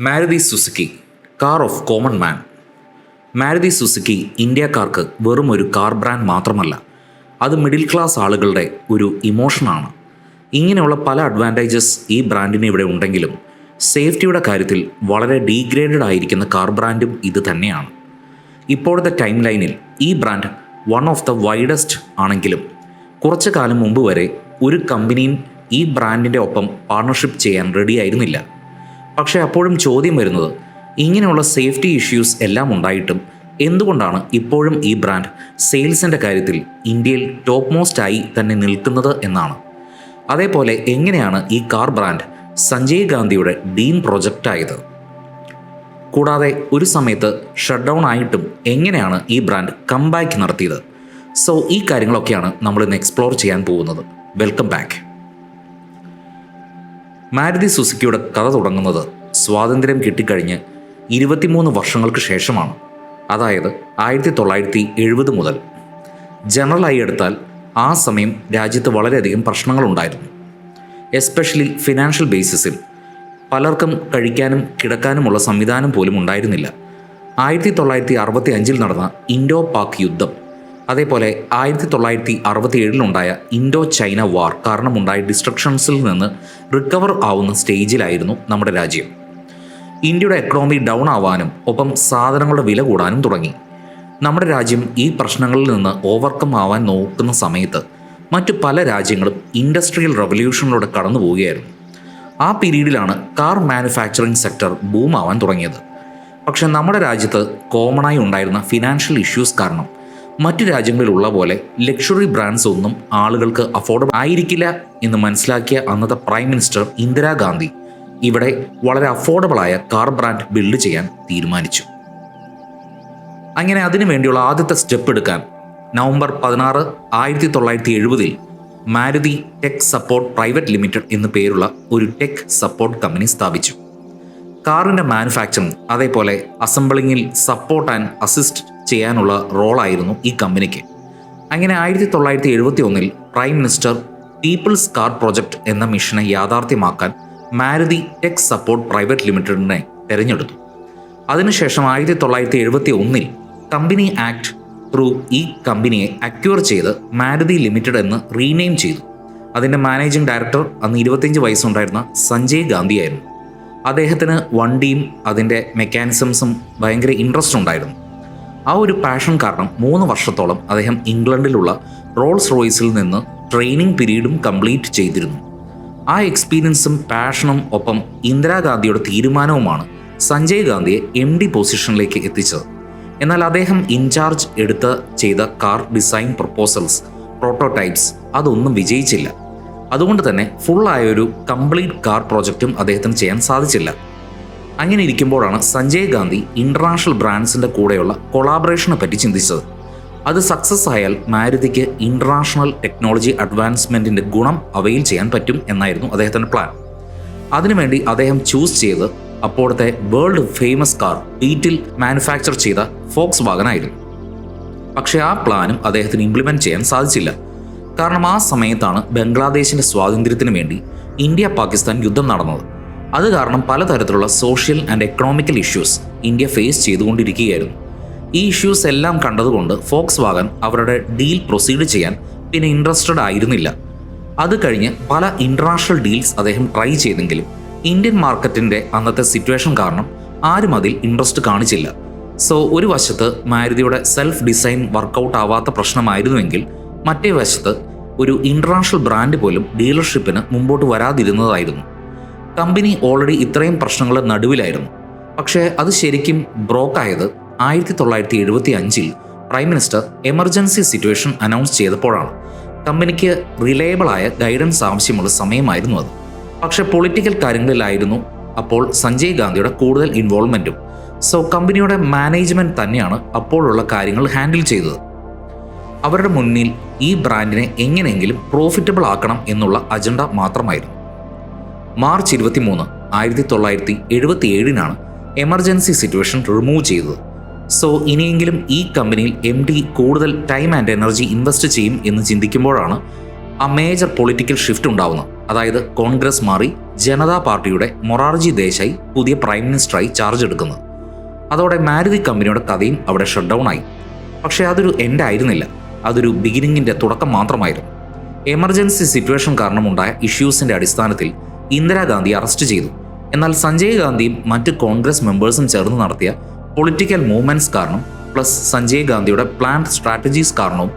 Maruti Suzuki car of common man. Maruti Suzuki ഇന്ത്യക്കാർക്ക് വെറും ഒരു കാർ ബ്രാൻഡ് മാത്രമല്ല, അത് മിഡിൽ ക്ലാസ് ആളുകളുടെ ഒരു ഇമോഷനാണ്. ഇങ്ങനെയുള്ള പല അഡ്വാൻറ്റേജസ് ഈ ബ്രാൻഡിന് ഇവിടെ ഉണ്ടെങ്കിലും സേഫ്റ്റിയുടെ കാര്യത്തിൽ വളരെ ഡീഗ്രേഡഡ് ആയിരിക്കുന്ന കാർ ബ്രാൻഡും ഇത് തന്നെയാണ്. ഇപ്പോഴത്തെ ടൈം ലൈനിൽ ഈ brand one of the widest ആണെങ്കിലും കുറച്ചു കാലം മുമ്പ് വരെ ഒരു കമ്പനിയും ഈ ബ്രാൻഡിൻ്റെ ഒപ്പം പാർട്ണർഷിപ്പ് ചെയ്യാൻ റെഡിയായിരുന്നില്ല. പക്ഷേ അപ്പോഴും ചോദ്യം വരുന്നത്, ഇങ്ങനെയുള്ള സേഫ്റ്റി ഇഷ്യൂസ് എല്ലാം ഉണ്ടായിട്ടും എന്തുകൊണ്ടാണ് ഇപ്പോഴും ഈ ബ്രാൻഡ് സെയിൽസിൻ്റെ കാര്യത്തിൽ ഇന്ത്യയിൽ ടോപ്പ് മോസ്റ്റ് ആയി തന്നെ നിൽക്കുന്നത് എന്നാണ്. അതേപോലെ എങ്ങനെയാണ് ഈ കാർ ബ്രാൻഡ് സഞ്ജയ് ഗാന്ധിയുടെ ഡ്രീം പ്രൊജക്റ്റായത്? കൂടാതെ ഒരു സമയത്ത് ഷട്ട് ഡൗൺ ആയിട്ടും എങ്ങനെയാണ് ഈ ബ്രാൻഡ് കംബാക്ക് നടത്തിയത്? സോ ഈ കാര്യങ്ങളൊക്കെയാണ് നമ്മളിന്ന് എക്സ്പ്ലോർ ചെയ്യാൻ പോകുന്നത്. Welcome back. മാരുതി സുസുക്കിയുടെ കഥ തുടങ്ങുന്നത് സ്വാതന്ത്ര്യം കിട്ടിക്കഴിഞ്ഞ് 23 വർഷങ്ങൾക്ക് ശേഷമാണ്. അതായത് 1970 മുതൽ. ജനറലായി എടുത്താൽ ആ സമയം രാജ്യത്ത് വളരെയധികം പ്രശ്നങ്ങളുണ്ടായിരുന്നു. എസ്പെഷ്യലി ഫിനാൻഷ്യൽ ബേസിസിൽ പലർക്കും കഴിക്കാനും കിടക്കാനുമുള്ള സംവിധാനം പോലും ഉണ്ടായിരുന്നില്ല. 1965 നടന്ന ഇൻഡോ പാക് യുദ്ധം, അതേപോലെ 1967 ഇൻഡോ ചൈന വാർ കാരണമുണ്ടായ ഡിസ്ട്രക്ഷൻസിൽ നിന്ന് റിക്കവർ ആവുന്ന സ്റ്റേജിലായിരുന്നു നമ്മുടെ രാജ്യം. ഇന്ത്യയുടെ എക്കണോമി ഡൗൺ ആവാനും ഒപ്പം സാധനങ്ങളുടെ വില കൂടാനും തുടങ്ങി. നമ്മുടെ രാജ്യം ഈ പ്രശ്നങ്ങളിൽ നിന്ന് ഓവർകം ആവാൻ നോക്കുന്ന സമയത്ത് മറ്റു പല രാജ്യങ്ങളും ഇൻഡസ്ട്രിയൽ റവല്യൂഷനിലൂടെ കടന്നു പോവുകയായിരുന്നു. ആ പീരീഡിലാണ് കാർ മാനുഫാക്ചറിങ് സെക്ടർ ബൂം ആവാൻ തുടങ്ങിയത്. പക്ഷേ നമ്മുടെ രാജ്യത്ത് കോമണായി ഉണ്ടായിരുന്ന ഫിനാൻഷ്യൽ ഇഷ്യൂസ് കാരണം മറ്റു രാജ്യങ്ങളിലുള്ള പോലെ ലക്ഷറി ബ്രാൻഡ്സ് ഒന്നും ആളുകൾക്ക് അഫോർഡബിൾ ആയിരിക്കില്ല എന്ന് മനസ്സിലാക്കിയ അന്നത്തെ പ്രൈം മിനിസ്റ്റർ ഇന്ദിരാഗാന്ധി ഇവിടെ വളരെ അഫോർഡബിളായ കാർ ബ്രാൻഡ് ബിൽഡ് ചെയ്യാൻ തീരുമാനിച്ചു. അങ്ങനെ അതിനു വേണ്ടിയുള്ള ആദ്യത്തെ സ്റ്റെപ്പ് എടുക്കാൻ November 16, 1970 Maruti tech support private limited എന്നു പേരുള്ള ഒരു ടെക് സപ്പോർട്ട് കമ്പനി സ്ഥാപിച്ചു. കാറിൻ്റെ മാനുഫാക്ചറിങ് അതേപോലെ അസംബിളിങ്ങിൽ സപ്പോർട്ട് ആൻഡ് അസിസ്റ്റ് ചെയ്യാനുള്ള റോളായിരുന്നു ഈ കമ്പനിക്ക്. അങ്ങനെ 1971 prime minister people's car project എന്ന മിഷനെ യാഥാർത്ഥ്യമാക്കാൻ മാരുതി ടെക് സപ്പോർട്ട് പ്രൈവറ്റ് ലിമിറ്റഡിനെ തിരഞ്ഞെടുത്തു. അതിനുശേഷം 1971 കമ്പനി ആക്ട് ത്രൂ ഈ കമ്പനിയെ അക്വയർ ചെയ്ത് മാരുതി ലിമിറ്റഡ് എന്ന് റീനെയിം ചെയ്തു. അതിൻ്റെ മാനേജിംഗ് ഡയറക്ടർ അന്ന് 25 വയസ്സുണ്ടായിരുന്ന സഞ്ജയ് ഗാന്ധിയായിരുന്നു. അദ്ദേഹത്തിന് വണ്ടിയും അതിൻ്റെ മെക്കാനിസംസും ഭയങ്കര ഇൻട്രസ്റ്റ് ഉണ്ടായിരുന്നു. ആ ഒരു പാഷൻ കാരണം 3 വർഷത്തോളം അദ്ദേഹം ഇംഗ്ലണ്ടിലുള്ള റോൾസ് റോയ്സിൽ നിന്ന് ട്രെയിനിങ് പീരീഡും കംപ്ലീറ്റ് ചെയ്തിരുന്നു. ആ എക്സ്പീരിയൻസും പാഷനും ഒപ്പം ഇന്ദിരാഗാന്ധിയുടെ തീരുമാനവുമാണ് സഞ്ജയ് ഗാന്ധിയെ MD പൊസിഷനിലേക്ക് എത്തിച്ചത്. എന്നാൽ അദ്ദേഹം ഇൻചാർജ് എടുത്ത് ചെയ്ത കാർ ഡിസൈൻ പ്രൊപ്പോസൽസ്, പ്രോട്ടോടൈപ്സ് അതൊന്നും വിജയിച്ചില്ല. അതുകൊണ്ട് തന്നെ ഫുള്ളായൊരു കംപ്ലീറ്റ് കാർ പ്രോജക്റ്റും അദ്ദേഹത്തിന് ചെയ്യാൻ സാധിച്ചില്ല. അങ്ങനെ ഇരിക്കുമ്പോഴാണ് സഞ്ജയ് ഗാന്ധി ഇൻ്റർനാഷണൽ ബ്രാൻഡ്സിൻ്റെ കൂടെയുള്ള കൊളാബറേഷനെ പറ്റി ചിന്തിച്ചത്. അത് സക്സസ് ആയാൽ മാരുതിക്ക് ഇൻ്റർനാഷണൽ ടെക്നോളജി അഡ്വാൻസ്മെൻറ്റിൻ്റെ ഗുണം അവയിൽ ചെയ്യാൻ പറ്റും എന്നായിരുന്നു അദ്ദേഹത്തിൻ്റെ പ്ലാൻ. അതിനുവേണ്ടി അദ്ദേഹം ചൂസ് ചെയ്ത് അപ്പോഴത്തെ വേൾഡ് ഫേമസ് കാർ ബീറ്റിൽ മാനുഫാക്ചർ ചെയ്ത ഫോക്സ് വാഗൺ ആയിരുന്നു. പക്ഷേ ആ പ്ലാനും അദ്ദേഹത്തിന് ഇംപ്ലിമെൻറ്റ് ചെയ്യാൻ സാധിച്ചില്ല. കാരണം ആ സമയത്താണ് ബംഗ്ലാദേശിൻ്റെ സ്വാതന്ത്ര്യത്തിന് വേണ്ടി ഇന്ത്യ പാകിസ്ഥാൻ യുദ്ധം നടന്നത്. അത് കാരണം പലതരത്തിലുള്ള social and economical issues India face ചെയ്തുകൊണ്ടിരിക്കുകയായിരുന്നു. ഈ ഇഷ്യൂസ് എല്ലാം കണ്ടതുകൊണ്ട് ഫോക്സ് വാഗൺ അവരുടെ ഡീൽ പ്രൊസീഡ് ചെയ്യാൻ പിന്നെ ഇൻട്രസ്റ്റഡ് ആയിരുന്നില്ല. അത് കഴിഞ്ഞ് പല ഇൻ്റർനാഷണൽ ഡീൽസ് അദ്ദേഹം ട്രൈ ചെയ്തെങ്കിലും ഇന്ത്യൻ മാർക്കറ്റിൻ്റെ അന്നത്തെ സിറ്റുവേഷൻ കാരണം ആരും അതിൽ ഇൻട്രസ്റ്റ് കാണിച്ചില്ല. സോ ഒരു വശത്ത് മാരുതിയുടെ സെൽഫ് ഡിസൈൻ വർക്കൗട്ട് ആവാത്ത പ്രശ്നമായിരുന്നുവെങ്കിൽ മറ്റേ വശത്ത് ഒരു ഇൻ്റർനാഷണൽ ബ്രാൻഡ് പോലും ഡീലർഷിപ്പിന് മുമ്പോട്ട് വരാതിരുന്നതായിരുന്നു. കമ്പനി ഓൾറെഡി ഇത്രയും പ്രശ്നങ്ങളുടെ നടുവിലായിരുന്നു. പക്ഷേ അത് ശരിക്കും ബ്രോക്കായത് 1975 prime minister emergency situation announce ചെയ്തപ്പോഴാണ്. കമ്പനിക്ക് റിലയബിളായ ഗൈഡൻസ് ആവശ്യമുള്ള സമയമായിരുന്നു അത്. പക്ഷേ പൊളിറ്റിക്കൽ കാര്യങ്ങളിലായിരുന്നു അപ്പോൾ സഞ്ജയ് ഗാന്ധിയുടെ കൂടുതൽ ഇൻവോൾവ്മെൻറ്റും. സോ കമ്പനിയുടെ മാനേജ്മെൻറ്റ് തന്നെയാണ് അപ്പോഴുള്ള കാര്യങ്ങൾ ഹാൻഡിൽ ചെയ്തത്. അവരുടെ മുന്നിൽ ഈ ബ്രാൻഡിനെ എങ്ങനെയെങ്കിലും പ്രോഫിറ്റബിൾ ആക്കണം എന്നുള്ള അജണ്ട മാത്രമായിരുന്നു. മാർച്ച് 23, 1977 എമർജൻസി സിറ്റുവേഷൻ റിമൂവ് ചെയ്തത്. സോ ഇനിയെങ്കിലും ഈ കമ്പനിയിൽ MD കൂടുതൽ ടൈം ആൻഡ് എനർജി ഇൻവെസ്റ്റ് ചെയ്യും എന്ന് ചിന്തിക്കുമ്പോഴാണ് ആ മേജർ പൊളിറ്റിക്കൽ ഷിഫ്റ്റ് ഉണ്ടാവുന്നത്. അതായത് കോൺഗ്രസ് മാറി ജനതാ പാർട്ടിയുടെ മൊറാർജി ദേശായി പുതിയ പ്രൈം മിനിസ്റ്ററായി ചാർജ് എടുക്കുന്നത്. അതോടെ മാരുതി കമ്പനിയുടെ കഥയും അവിടെ ഷട്ട് ഡൗൺ ആയി. പക്ഷേ അതൊരു എൻഡ് ആയിരുന്നില്ല, അതൊരു ബിഗിനിങ്ങിൻ്റെ തുടക്കം മാത്രമായിരുന്നു. എമർജൻസി സിറ്റുവേഷൻ കാരണമുണ്ടായ ഇഷ്യൂസിൻ്റെ അടിസ്ഥാനത്തിൽ ഇന്ദിരാഗാന്ധി അറസ്റ്റ് ചെയ്തു. എന്നാൽ സഞ്ജയ് ഗാന്ധിയും മറ്റ് കോൺഗ്രസ് മെമ്പേഴ്സും ചേർന്ന് നടത്തിയ പൊളിറ്റിക്കൽ മൂവ്മെൻറ്റ്സ് കാരണം പ്ലസ് സഞ്ജയ് ഗാന്ധിയുടെ പ്ലാൻഡ് സ്ട്രാറ്റജീസ് കാരണവും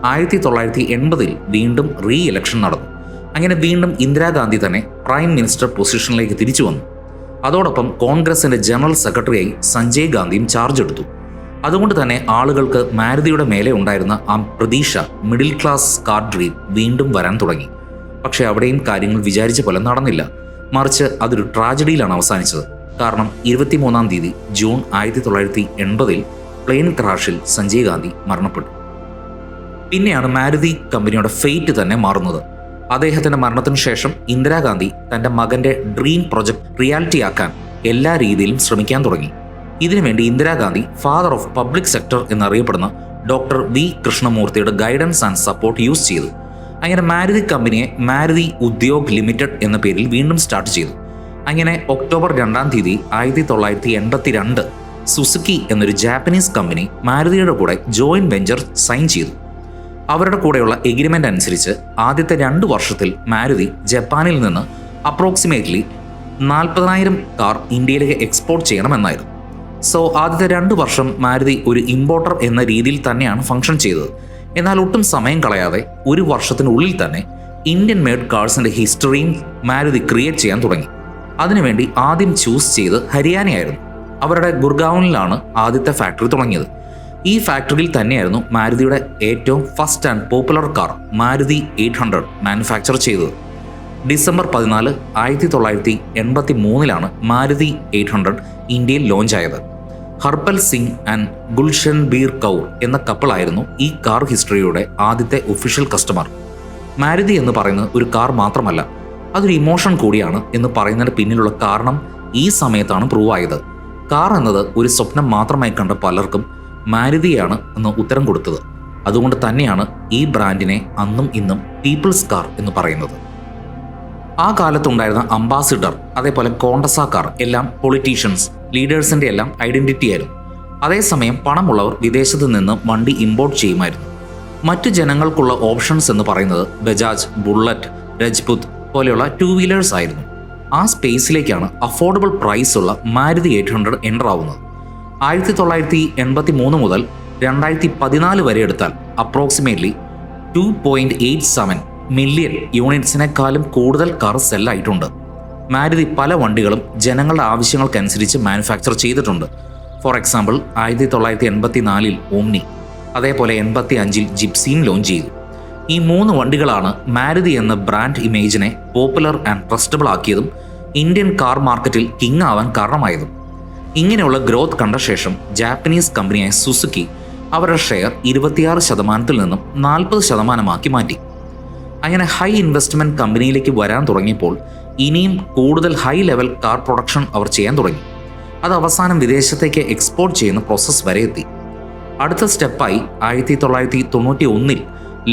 1980 വീണ്ടും റീ ഇലക്ഷൻ നടന്നു. അങ്ങനെ വീണ്ടും ഇന്ദിരാഗാന്ധി തന്നെ പ്രൈം മിനിസ്റ്റർ പൊസിഷനിലേക്ക് തിരിച്ചു വന്നു. അതോടൊപ്പം കോൺഗ്രസിൻ്റെ ജനറൽ സെക്രട്ടറിയായി സഞ്ജയ് ഗാന്ധിയും ചാർജ് എടുത്തു. അതുകൊണ്ട് തന്നെ ആളുകൾക്ക് മാരുതിയുടെ മേലെ ഉണ്ടായിരുന്ന ആ പ്രതീക്ഷ മിഡിൽ ക്ലാസ് കാർഡ്രി വീണ്ടും വരാൻ തുടങ്ങി. പക്ഷേ അവിടെയും കാര്യങ്ങൾ വിചാരിച്ച പോലെ നടന്നില്ല. മറിച്ച് അതൊരു ട്രാജഡിയിലാണ് അവസാനിച്ചത്. കാരണം 23-ാം തീയതി ജൂൺ 1980 പ്ലെയിൻ ക്രാഷിൽ സഞ്ജയ് ഗാന്ധി മരണപ്പെട്ടു. പിന്നെയാണ് മാരുതി കമ്പനിയുടെ ഫെയ്റ്റ് തന്നെ മാറുന്നത്. അദ്ദേഹത്തിൻ്റെ മരണത്തിന് ശേഷം ഇന്ദിരാഗാന്ധി തൻ്റെ മകൻ്റെ ഡ്രീം പ്രൊജക്ട് റിയാലിറ്റിയാക്കാൻ എല്ലാ രീതിയിലും ശ്രമിക്കാൻ തുടങ്ങി. ഇതിനുവേണ്ടി Indira Gandhi father of public sector എന്നറിയപ്പെടുന്ന doctor V കൃഷ്ണമൂർത്തിയുടെ guidance and support use ചെയ്തു. അങ്ങനെ മാരുതി കമ്പനിയെ മാരുതി ഉദ്യോഗ് ലിമിറ്റഡ് എന്ന പേരിൽ വീണ്ടും സ്റ്റാർട്ട് ചെയ്തു. അങ്ങനെ ഒക്ടോബർ 2-ാം തീയതി 1982 സുസുക്കി എന്നൊരു ജാപ്പനീസ് കമ്പനി മാരുതിയുടെ കൂടെ ജോയിന്റ് വെഞ്ചർ സൈൻ ചെയ്തു. അവരുടെ കൂടെയുള്ള എഗ്രിമെൻ്റ് അനുസരിച്ച് ആദ്യത്തെ 2 വർഷത്തിൽ മാരുതി ജപ്പാനിൽ നിന്ന് അപ്രോക്സിമേറ്റ്ലി 40,000 കാർ ഇന്ത്യയിലേക്ക് എക്സ്പോർട്ട് ചെയ്യണമെന്നായിരുന്നു. സോ ആദ്യത്തെ 2 വർഷം മാരുതി ഒരു ഇമ്പോർട്ടർ എന്ന രീതിയിൽ തന്നെയാണ് ഫംഗ്ഷൻ ചെയ്തത്. എന്നാൽ ഒട്ടും സമയം കളയാതെ 1 വർഷത്തിനുള്ളിൽ തന്നെ ഇന്ത്യൻ മെയ്ഡ് കാർസിൻ്റെ ഹിസ്റ്ററിയും മാരുതി ക്രിയേറ്റ് ചെയ്യാൻ തുടങ്ങി. അതിനുവേണ്ടി ആദ്യം ചൂസ് ചെയ്ത് ഹരിയാനയായിരുന്നു. അവരുടെ ഗുർഗാവനിലാണ് ആദ്യത്തെ ഫാക്ടറി തുടങ്ങിയത്. ഈ ഫാക്ടറിയിൽ തന്നെയായിരുന്നു മാരുതിയുടെ ഏറ്റവും first and popular car Maruti 800 manufacture ചെയ്തത്. ഡിസംബർ 14, 1983 മാരുതി 800 ഇന്ത്യയിൽ ലോഞ്ചായത്. ഹർപൽ സിംഗ് ആൻഡ് ഗുൽഷൻ ബീർ കൗർ എന്ന കപ്പിളായിരുന്നു ഈ കാർ ഹിസ്റ്ററിയുടെ ആദ്യത്തെ ഒഫീഷ്യൽ കസ്റ്റമർ. മാരുതി എന്ന് പറയുന്നത് ഒരു കാർ മാത്രമല്ല, അതൊരു ഇമോഷൻ കൂടിയാണ് എന്ന് പറയുന്നതിന് പിന്നിലുള്ള കാരണം ഈ സമയത്താണ് പ്രൂവ് ആയത്. കാർ എന്നത് ഒരു സ്വപ്നം മാത്രമായി കണ്ട പലർക്കും മാരുതിയാണ് എന്ന് ഉത്തരം കൊടുത്തത്. അതുകൊണ്ട് തന്നെയാണ് ഈ ബ്രാൻഡിനെ അന്നും ഇന്നും പീപ്പിൾസ് കാർ എന്ന് പറയുന്നത്. ആ കാലത്തുണ്ടായിരുന്ന അംബാസിഡർ, അതേപോലെ കോണ്ടസ കാർ എല്ലാം പൊളിറ്റീഷ്യൻസ്, ലീഡേഴ്സിൻ്റെ എല്ലാം ഐഡൻറ്റിറ്റി ആയിരുന്നു. അതേസമയം പണമുള്ളവർ വിദേശത്ത് നിന്ന് വണ്ടി ഇമ്പോർട്ട് ചെയ്യുമായിരുന്നു. മറ്റു ജനങ്ങൾക്കുള്ള ഓപ്ഷൻസ് എന്ന് പറയുന്നത് ബജാജ്, ബുള്ളറ്റ്, രജ്പുത് പോലെയുള്ള 2 വീലേഴ്സ് ആയിരുന്നു. ആ സ്പേസിലേക്കാണ് അഫോർഡബിൾ പ്രൈസ് ഉള്ള മാരുതി 800 എൻ്റർ ആവുന്നത്. 1983 മുതൽ 2014 വരെ എടുത്താൽ അപ്രോക്സിമേറ്റ്ലി 2.87 മില്യൺ യൂണിറ്റ്സിനേക്കാളും കൂടുതൽ കാർ സെല്ലായിട്ടുണ്ട്. മാരുതി പല വണ്ടികളും ജനങ്ങളുടെ ആവശ്യങ്ങൾക്കനുസരിച്ച് മാനുഫാക്ചർ ചെയ്തിട്ടുണ്ട്. ഫോർ എക്സാമ്പിൾ 1984 ഓംനി, അതേപോലെ 85 ജിപ്സിയും ലോഞ്ച് ചെയ്തു. ഈ 3 വണ്ടികളാണ് മാരുതി എന്ന ബ്രാൻഡ് ഇമേജിനെ പോപ്പുലർ ആൻഡ് ട്രസ്റ്റബിൾ ആക്കിയതും ഇന്ത്യൻ കാർ മാർക്കറ്റിൽ കിങ് ആവാൻ കാരണമായതും. ഇങ്ങനെയുള്ള ഗ്രോത്ത് കണ്ട ശേഷം ജാപ്പനീസ് കമ്പനിയായ സുസുക്കി അവരുടെ ഷെയർ 26% നിന്നും 40% മാറ്റി. അങ്ങനെ ഹൈ ഇൻവെസ്റ്റ്മെൻറ്റ് കമ്പനിയിലേക്ക് വരാൻ തുടങ്ങിയപ്പോൾ ഇനിയും കൂടുതൽ ഹൈ ലെവൽ കാർ പ്രൊഡക്ഷൻ അവർ ചെയ്യാൻ തുടങ്ങി. അത് അവസാനം വിദേശത്തേക്ക് എക്സ്പോർട്ട് ചെയ്യുന്ന പ്രോസസ്സ് വരെ എത്തി. അടുത്ത സ്റ്റെപ്പായി 1991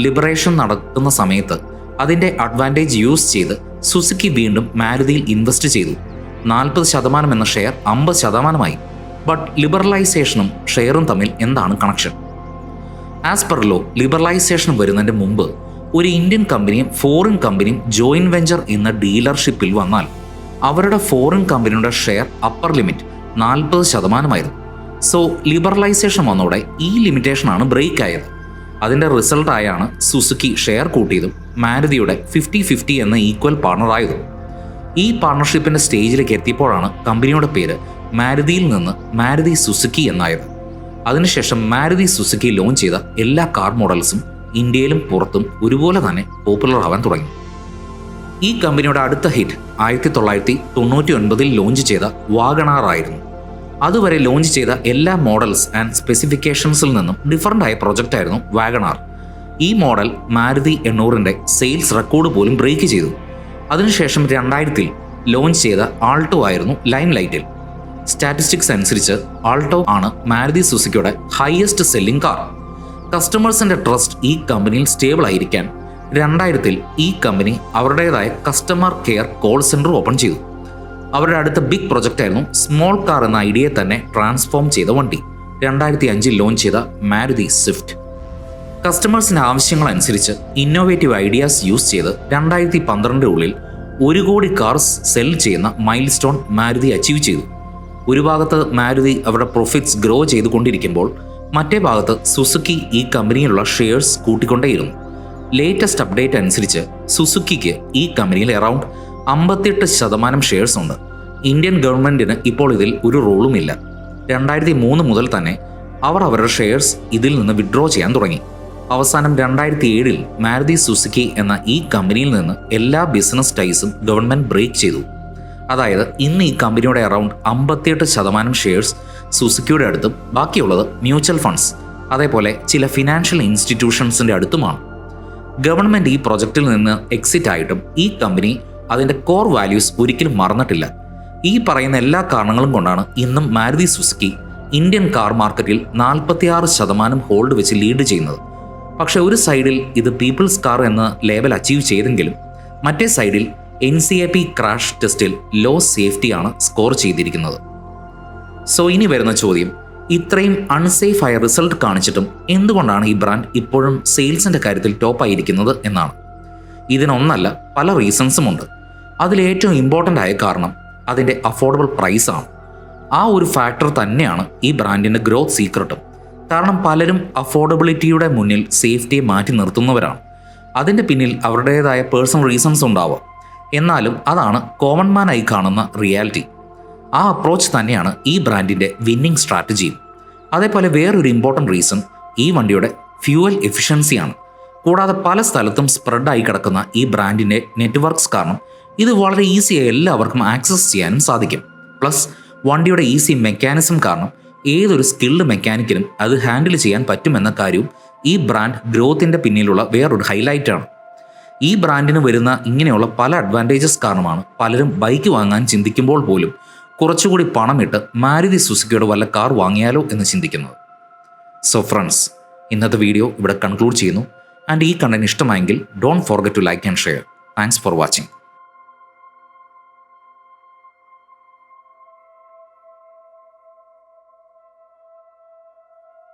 ലിബറേഷൻ നടക്കുന്ന സമയത്ത് അതിൻ്റെ അഡ്വാൻറ്റേജ് യൂസ് ചെയ്ത് സുസുക്കി വീണ്ടും മാരുതിയിൽ ഇൻവെസ്റ്റ് ചെയ്തു. 40% എന്ന ഷെയർ 50%. ബട്ട് ലിബറലൈസേഷനും ഷെയറും തമ്മിൽ എന്താണ് connection? As per law, liberalisation വരുന്നതിൻ്റെ മുമ്പ് ഒരു ഇന്ത്യൻ കമ്പനിയും ഫോറിൻ കമ്പനിയും ജോയിൻറ്റ് വെഞ്ചർ എന്ന ഡീലർഷിപ്പിൽ വന്നാൽ അവരുടെ ഫോറിൻ കമ്പനിയുടെ share upper limit 40%. So liberalisation വന്നതോടെ ഈ ലിമിറ്റേഷനാണ് ബ്രേക്ക് ആയത്. അതിൻ്റെ റിസൾട്ടായാണ് സുസുക്കി ഷെയർ കൂട്ടിയതും മാരുതിയുടെ 50-50 എന്ന ഈക്വൽ പാർട്ണറായതും. ഈ പാർട്ണർഷിപ്പിൻ്റെ സ്റ്റേജിലേക്ക് എത്തിയപ്പോഴാണ് കമ്പനിയുടെ പേര് മാരുതിയിൽ നിന്ന് മാരുതി സുസുക്കി എന്നായത്. അതിനുശേഷം മാരുതി സുസുക്കി ലോഞ്ച് ചെയ്ത എല്ലാ കാർ മോഡൽസും ഇന്ത്യയിലും പുറത്തും ഒരുപോലെ തന്നെ പോപ്പുലർ ആവാൻ തുടങ്ങി. ഈ കമ്പനിയുടെ അടുത്ത ഹിറ്റ് 1999 ലോഞ്ച് ചെയ്ത വാഗണാർ ആയിരുന്നു. അതുവരെ ലോഞ്ച് ചെയ്ത എല്ലാ മോഡൽസ് ആൻഡ് സ്പെസിഫിക്കേഷൻസിൽ നിന്നും ഡിഫറൻ്റ് ആയ പ്രൊജക്റ്റായിരുന്നു വാഗണാർ. ഈ മോഡൽ മാരുതി 800ൻ്റെ സെയിൽസ് റെക്കോർഡ് പോലും ബ്രേക്ക് ചെയ്തു. അതിനുശേഷം 2000 ലോഞ്ച് ചെയ്ത ആൾട്ടോ ആയിരുന്നു ലൈം ലൈറ്റിൽ. സ്റ്റാറ്റിസ്റ്റിക്സ് അനുസരിച്ച് ആൾട്ടോ ആണ് മാരുതി സുസുക്കിയുടെ ഹയസ്റ്റ് സെല്ലിംഗ് കാർ. കസ്റ്റമേഴ്സിൻ്റെ ട്രസ്റ്റ് ഈ കമ്പനിയിൽ സ്റ്റേബിൾ ആയിരിക്കാൻ 2000-ൽ ഈ കമ്പനി അവരുടേതായ customer care call centre open ചെയ്തു. അവരുടെ അടുത്ത ബിഗ് പ്രൊജക്റ്റായിരുന്നു സ്മോൾ കാർ എന്ന ഐഡിയയെ തന്നെ ട്രാൻസ്ഫോം ചെയ്ത വണ്ടി. 2005-ൽ ലോഞ്ച് ചെയ്ത മാരുതി സ്വിഫ്റ്റ്. കസ്റ്റമേഴ്സിൻ്റെ ആവശ്യങ്ങളനുസരിച്ച് ഇന്നോവേറ്റീവ് ഐഡിയാസ് യൂസ് ചെയ്ത് 2012-നുള്ളിൽ 1 കോടി കാർസ് സെൽ ചെയ്യുന്ന മൈൽ സ്റ്റോൺ മാരുതി അച്ചീവ് ചെയ്തു. ഒരു ഭാഗത്ത് മാരുതി അവരുടെ പ്രോഫിറ്റ്സ് ഗ്രോ ചെയ്തുകൊണ്ടിരിക്കുമ്പോൾ മറ്റേ ഭാഗത്ത് സുസുക്കി ഈ കമ്പനിയിലുള്ള ഷെയർസ് കൂട്ടിക്കൊണ്ടേയിരുന്നു. ലേറ്റസ്റ്റ് അപ്ഡേറ്റ് അനുസരിച്ച് സുസുക്കിക്ക് ഈ കമ്പനിയിൽ അറൗണ്ട് 58% ഷെയർസ് ഉണ്ട്. ഇന്ത്യൻ ഗവൺമെൻറ്റിന് ഇപ്പോൾ ഇതിൽ ഒരു റോളുമില്ല. 2003 മുതൽ തന്നെ അവർ അവരുടെ ഷെയർസ് ഇതിൽ നിന്ന് വിഡ്രോ ചെയ്യാൻ തുടങ്ങി. അവസാനം 2007-ൽ മാരുതി സുസുക്കി എന്ന ഈ കമ്പനിയിൽ നിന്ന് എല്ലാ ബിസിനസ് ടൈസും ഗവൺമെൻറ് ബ്രേക്ക് ചെയ്തു. അതായത് ഇന്ന് ഈ കമ്പനിയുടെ അറൗണ്ട് 58% ഷെയർസ് സുസുക്കിയുടെ അടുത്തും ബാക്കിയുള്ളത് മ്യൂച്വൽ ഫണ്ട്സ് അതേപോലെ ചില ഫിനാൻഷ്യൽ ഇൻസ്റ്റിറ്റ്യൂഷൻസിൻ്റെ അടുത്തുമാണ്. ഗവൺമെൻറ് ഈ പ്രൊജക്റ്റിൽ നിന്ന് എക്സിറ്റ് ആയിട്ടും ഈ കമ്പനി അതിൻ്റെ കോർ വാല്യൂസ് ഒരിക്കലും മറന്നിട്ടില്ല. ഈ പറയുന്ന എല്ലാ കാരണങ്ങളും കൊണ്ടാണ് ഇന്നും മാരുതി സുസുക്കി ഇന്ത്യൻ കാർ മാർക്കറ്റിൽ 46% ഹോൾഡ് വെച്ച് ലീഡ് ചെയ്യുന്നത്. പക്ഷേ ഒരു സൈഡിൽ ഇത് പീപ്പിൾസ് കാർ എന്ന ലേബൽ അച്ചീവ് ചെയ്തെങ്കിലും മറ്റേ സൈഡിൽ NCAP ക്രാഷ് ടെസ്റ്റിൽ ലോ സേഫ്റ്റിയാണ് സ്കോർ ചെയ്തിരിക്കുന്നത്. സോ ഇനി വരുന്ന ചോദ്യം, ഇത്രയും അൺസേഫ് ആയ റിസൾട്ട് കാണിച്ചിട്ടും എന്തുകൊണ്ടാണ് ഈ ബ്രാൻഡ് ഇപ്പോഴും സെയിൽസിൻ്റെ കാര്യത്തിൽ ടോപ്പായിരിക്കുന്നത് എന്നാണ്. ഇതിനൊന്നല്ല, പല റീസൺസുമുണ്ട്. അതിലേറ്റവും ഇമ്പോർട്ടൻ്റ് ആയ കാരണം അതിൻ്റെ അഫോർഡബിൾ പ്രൈസാണ്. ആ ഒരു ഫാക്ടർ തന്നെയാണ് ഈ ബ്രാൻഡിൻ്റെ ഗ്രോത്ത് സീക്രട്ടും. കാരണം പലരും അഫോർഡബിലിറ്റിയുടെ മുന്നിൽ സേഫ്റ്റിയെ മാറ്റി നിർത്തുന്നവരാണ്. അതിൻ്റെ പിന്നിൽ അവരുടേതായ പേഴ്സണൽ റീസൺസ് ഉണ്ടാവാം. എന്നാലും അതാണ് കോമൺ മാനായി കാണുന്ന റിയാലിറ്റി. ആ അപ്രോച്ച് തന്നെയാണ് ഈ ബ്രാൻഡിൻ്റെ വിന്നിംഗ് സ്ട്രാറ്റജിയും. അതേപോലെ വേറൊരു ഇമ്പോർട്ടൻ്റ് റീസൺ ഈ വണ്ടിയുടെ ഫ്യൂവൽ എഫിഷ്യൻസിയാണ്. കൂടാതെ പല സ്ഥലത്തും സ്പ്രെഡായി കിടക്കുന്ന ഈ ബ്രാൻഡിൻ്റെ നെറ്റ്വർക്ക്സ് കാരണം ഇത് വളരെ ഈസിയായി എല്ലാവർക്കും ആക്സസ് ചെയ്യാനും സാധിക്കും. പ്ലസ് വണ്ടിയുടെ ഈസി മെക്കാനിസം കാരണം ഏതൊരു സ്കിൽഡ് മെക്കാനിക്കിനും അത് ഹാൻഡിൽ ചെയ്യാൻ പറ്റുമെന്ന കാര്യവും ഈ ബ്രാൻഡ് ഗ്രോത്തിൻ്റെ പിന്നിലുള്ള വേറൊരു ഹൈലൈറ്റാണ്. ഈ ബ്രാൻഡിന് വരുന്ന ഇങ്ങനെയുള്ള പല അഡ്വാൻറ്റേജസ് കാരണമാണ് പലരും ബൈക്ക് വാങ്ങാൻ ചിന്തിക്കുമ്പോൾ പോലും കുറച്ചുകൂടി പണമിട്ട് മാരുതി സുസുക്കിയുടെ വല്ല കാർ വാങ്ങിയാലോ എന്ന് ചിന്തിക്കുന്നത്. സോ ഫ്രണ്ട്സ്, ഇന്നത്തെ വീഡിയോ ഇവിടെ കൺക്ലൂഡ് ചെയ്യുന്നു. ആൻഡ് ഈ കണ്ടന്റ് ഇഷ്ടമായെങ്കിൽ don't forget to like and share. Thanks for watching.